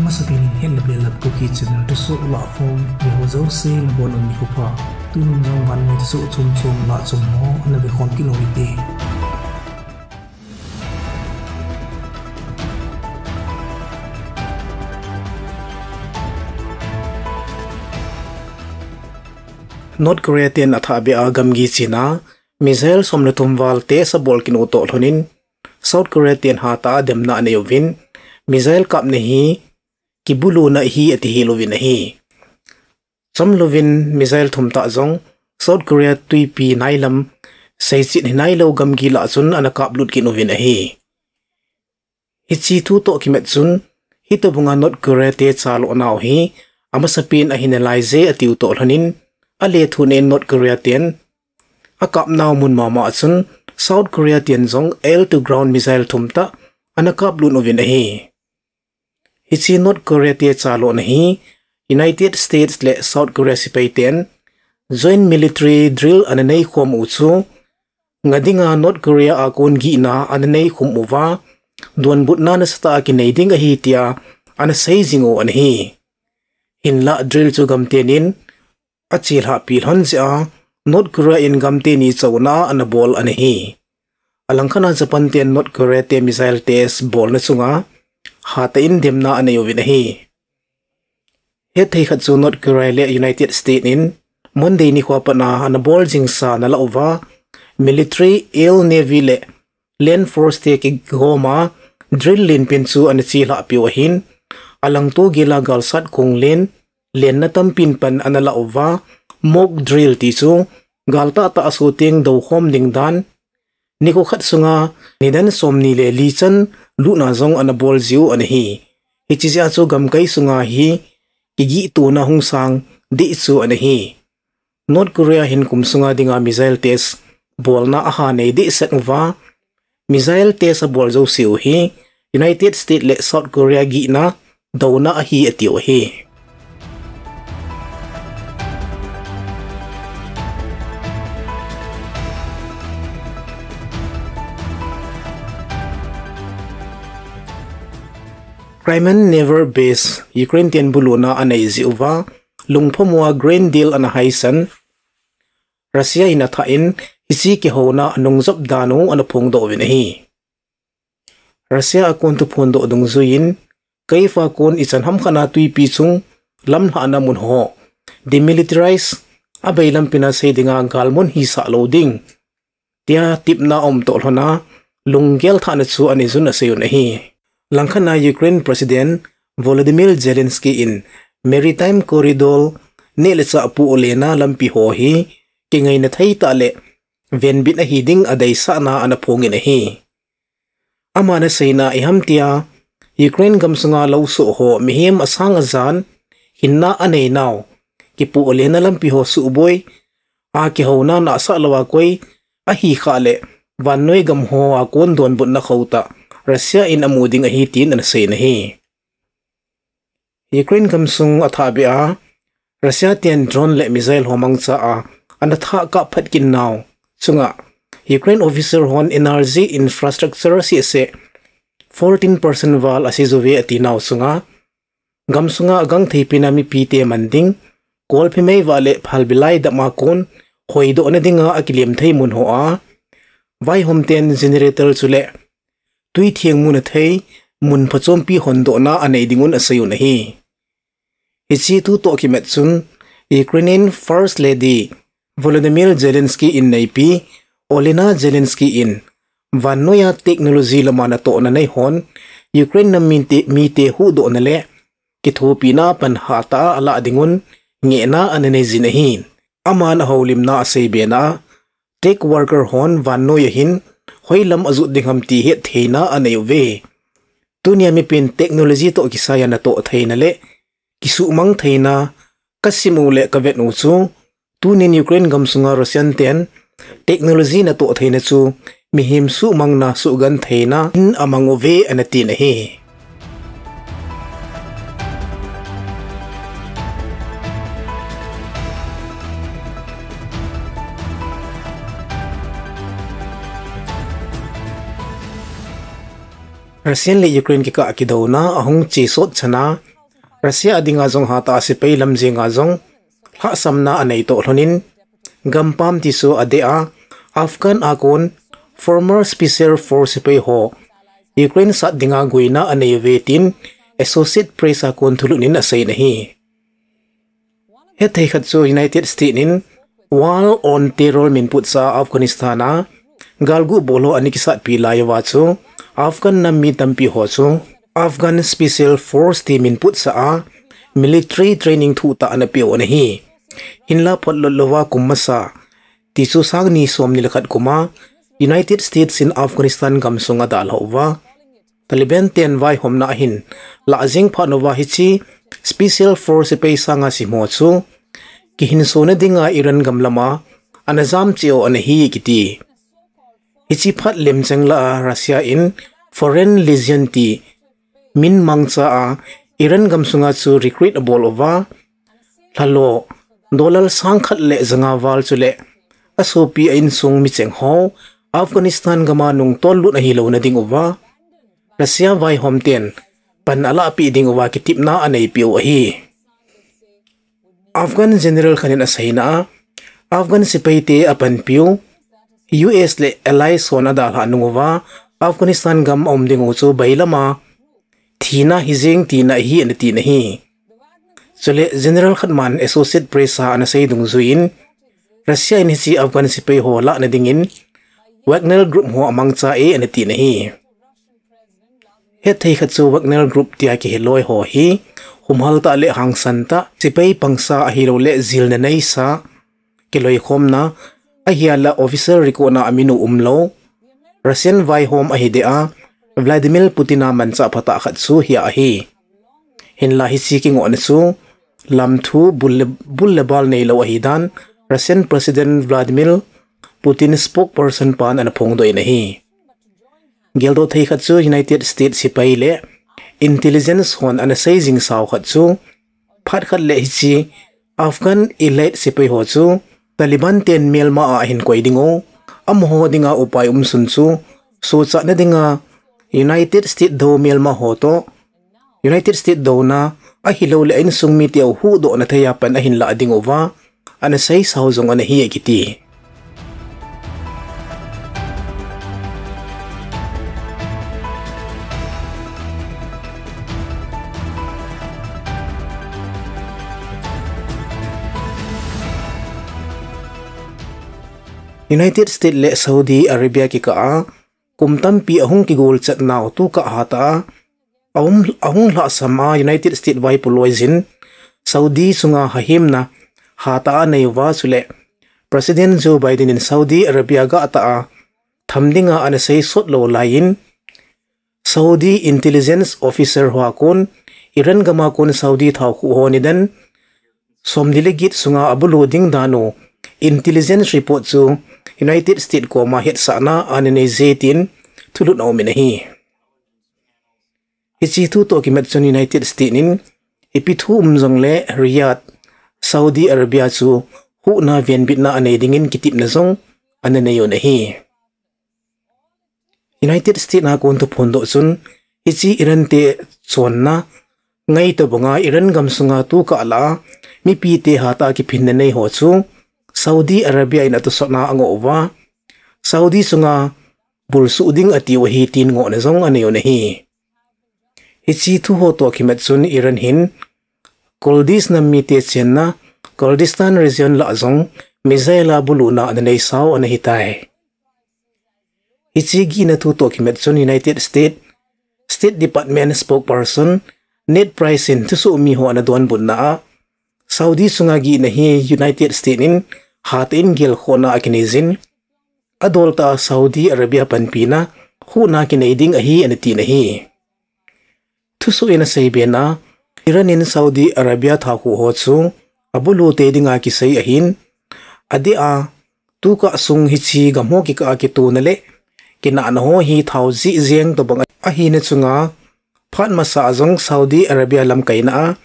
Masapinin Hetna Belap Kuki channel Thusoh LAHKHOM Mihozo se labon on mikupa tunung jong Vannoi Thusoh chum la chum ho anabihom kiloite. North Korea ten athabi agamgi China Missle somletumwal te sa bolkin uto honin South Korea ten hata demna aneyovin Missle kap nehi kibulu na hi ati hilovin hi somlovin Missle thumta jong South Korea tuipi nailam seisit hinailo gamgi la chun anakap lut kinovin hi hichi tu to kimet chun hitobunga North Korea te chalo naw hi amasapin a hinalize ati uto honin alethuh North Korea ten akap naw mun mama chun South Korea ten jong air to ground missile thumta anakap lut novin hi hichi North Korea te chalo na hi United States le South Korea sipai ten joint military drill ananei khom uchu ngadinga North Korea akon gi na ananei khum uwa don butna na sta ki neiding a hi tia ana sei jingo an hi hinla drill chu gamtenin achil ha pil hanja North Korea in gamte ni chawna ana bol an hi alangkhana Japan ten North Korea te missile test bol na chunga hata in demna anayovin hi hethei khat chu North Korea le United States in Monday ni khwa pana ana bol jingsa na lawa military air navy le land force te ki goma drill lin pin chu an chi la piwa hin alang to gila galsat kong len na tampin pan ana lawa mock drill ti chu galta ta asuting do khom ding dan niko khat sunga nidan somni le lichan luna jong ana bol ziu an hi hichia chu gamkai sunga hi igi tu na hungsang di chu an hi North Korea hin kum sunga dinga missile test bol na aha nei di setwa missile test bol zo siu hi United States le South Korea gi na dawna a hi atiu hi Crimean Naval Base Ukraine ten buluna anay ziuwa lungpomwa grain deal ana haisan Russia inathain hisi ki hona anong job dano anapong do winahi Russia akon tu pondo dong zuin kaifa kon ichan ham khana tui pi chung lam hana mun ho demilitarize abailam pinasay dinga galmon hi sa loading tia tipna to hona lunggel thana chu anizun asayon hi Langkhana Ukraine President Volodymyr Zelensky in Maritime Corridor neletsa apu olena lampi ho hi kingay na thay tale venbit na hiding aday sana anapongin hi amana sayna ihamtia Ukraine gamsunga lawso ho mihim asang azan hinna anay naw kipu olena lampi ho suuboy aki ho na nasa lawa koy ahi khale Vannoi gam ho akon don but na khawta Russia in amuding ahitin na say na hi. Ukraine kamsung athabi a Russia ten drone le missile homang sa a anatha ka phatkin naw. Sunga Ukraine officer hon energy infrastructure si se 14% val asizove atinaw sunga gamsunga agang thipinami pite manding kolphi mai wale phalbilai da makon hoido na dinga akilem thei mun ho a vai homten generator chule tui thieng mun thei mun phachompi hondo na anei dingun asayu na hi hichi tu to ki met chun Ukrainian First Lady Volodymyr Zelensky in naipi Olena Zelensky in Vannoi technology lamana to na nei hon Ukraine na mite hu do na le kithopi na pan hata ala dingun nge na anene zinahin aman haulim na asay bena tech worker hon Vannoi hin hoilam azut dingham ti het theina anayove tunia mi pin technology to kisaya na to theina le kisu mang theina kasimule kavet no chu tunin Ukraine gamsunga Russian ten technology na to theina chu mihim su mang na su gan theina in amangove anati na hi Russian le Ukraine ki ka akidaw na ahong chisot chana Russia dinga jong hata sipei lamje nga jong ha samna anei to hlonin gampam tisu adea Afghan akon former special force sipei ho Ukraine sat dinga guina anei vetin Associate Press akon thulunin asai nahi hethei khatsu United States in war on terror min put sa Afghanistana galgu bolo anikisat pilai wa chu Afghan nammi tampi ho chu Afghan Special Force team in put sa military training thu ta anapio nahi hinla photlolowa kumasa tisu sangni somni lakhat kuma United States in Afghanistan gamsunga dalhova Taliban ten vai homna hin lajing phanova hichi Special Force pe sanga simo chu ki hinsona dinga Iran gamlama anazam chio anahi kiti hichi phat lemchang la Russia in Foreign Legion ti min mangcha a Iran gamsunga chu recruit bolova lalo dollar sangkhat le zanga wal chule asopi in sung mi cheng ho Afghanistan gama nung tollu na hilo na ding uwa Russia vai homten pan ala pi ding uwa kitipna anay piu ahi Afghan General kanin asayna Afghan sipaite apan piu US le allies hona dalha nunguwa Afghanistan gam omding uchu bailama Thina hizing tina hi anati nahi Sule General Khatman Associate Press ha anasay dungzuin Russia in hisi Afghan sipay ho la na dingin Wagner Group ho amang cha e anati nahi hethei khatsu Wagner Group tia ki heloi ho hi humhal ta le hang santa sipay pangsa ahilo le zil na nay sa kiloi khom na ahiala officer riko na aminu umlo Russian vai home ahidea Vladimir Putin naman sa pata khatsu hiya ahi hinla hisiking on su lamthu bullebal nei lo ahidan Russian President Vladimir Putin spokesperson pan anapong doi nahi geldo thei khatsu United States sipai le intelligence hon anasai jing saw khatsu phat khat le hichi Afghan elite sipai ho chu Taliban ten melma a hin koidingo amho dinga upai sun chu so cha na dinga United States do melma hoto United States do na a hilo le in sungmi tiaw hu do na thayapan a hinla adingova anasay sawzong anahi kiti United States le Saudi Arabia ki ka kumtampi ahung ki gol chat naw tu ka hata ahung la sama United States vai poloizin Saudi sunga hahim na hata nei wa sule President Joe Biden in Saudi Arabia ga ata thamdinga anasai sot lo lain Saudi intelligence officer hwa kon Iran gama kon Saudi thau khu honidan somdilegit sunga abuloding dano intelligence report chu United States ko mahit sana anene zetin tulut na uminahi. Hichi tu to kimetson United States in ipithu umzong le Riyadh Saudi Arabia chu hu na venbit na anay dingin kitip na zong anene yon nahi. United States na kunto pondo sun hichi Iran te chon na ngay to bunga Iran gamsunga tu ka ala mipite hata ki pinnanay ho chu Saudi Arabia in atusok na ang uwa Saudi sunga bulsuding ati wahitin ngo na zong anayo nahi hichi tu ho to kimetsun Iran hin Kurdish na mite chen na Kurdistan region la zong mizaila buluna anay saw anahitay hichi gi na tu to kimetsun United States State Department spokesperson Ned Price in tusu umiho anadon bunna Saudi sunga gi nahi United States in hatin gil khona akinizin adolta Saudi Arabia panpina huna kinaiding ahi anati nahi Thusoh ina saibena Iran in Saudi Arabia thaku hotsu abulu te dinga kisai ahin adia tuka sung hichi gamho ki ka kitunale kina anho hi thauzi zeng to bang ahina chunga phat masa azong Saudi Arabia lam kaina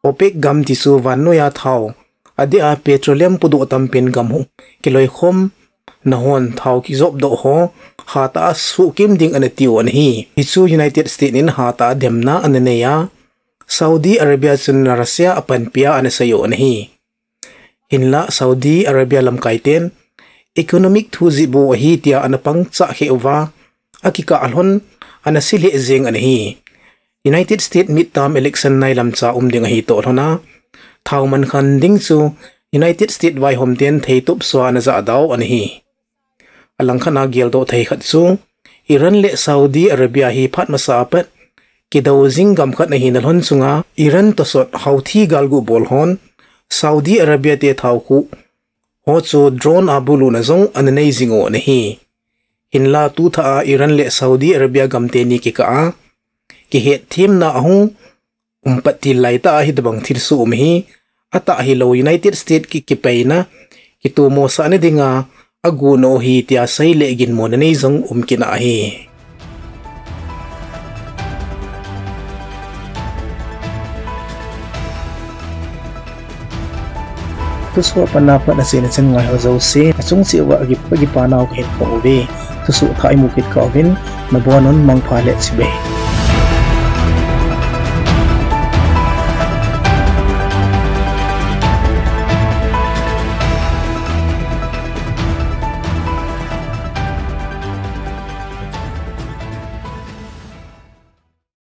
OPEC gam tisu Vannoi Thusoh adia petroleum pudu tampin gamhu kiloi khom nahon thau ki job do ho hata su kim ding anatiu anhi hichu United States in hata demna ananeya Saudi Arabia chun na Russia apan pia ana sayo anahi. Hinla Saudi Arabia lam kaiten economic thuzi bo hi tia anapang cha heuwa akika alhon ana silhe zeng anahi. United States midterm election nai lam cha umding hi to thona thauman khan ding chu United States vai hom ten theitup swa na za daw anahi. Alangkhana gel do thei khat chu Iran le Saudi Arabia hi phat masapat kidaw zingam khat na hinalhon chunga Iran to sot hauthi galgu bolhon Saudi Arabia te thauku ho chu drone abulu na zong ananei zingo nahi. Hinla tu tha Iran le Saudi Arabia gamte ni ki ka ki het thim na ahung umpati laita hi dabang thirsu umhi ata hi lo United States ki kipaina ki tu mo sa ne dinga agu no hi tia sai le gin mo nei zong umkina hi. Thusoh panapat na sinasan nga hazaw si asung siwa agipagipanaw kahit pa uwi. Thusoh tayo mukit ka ovin mabuanon mang palet si Bay.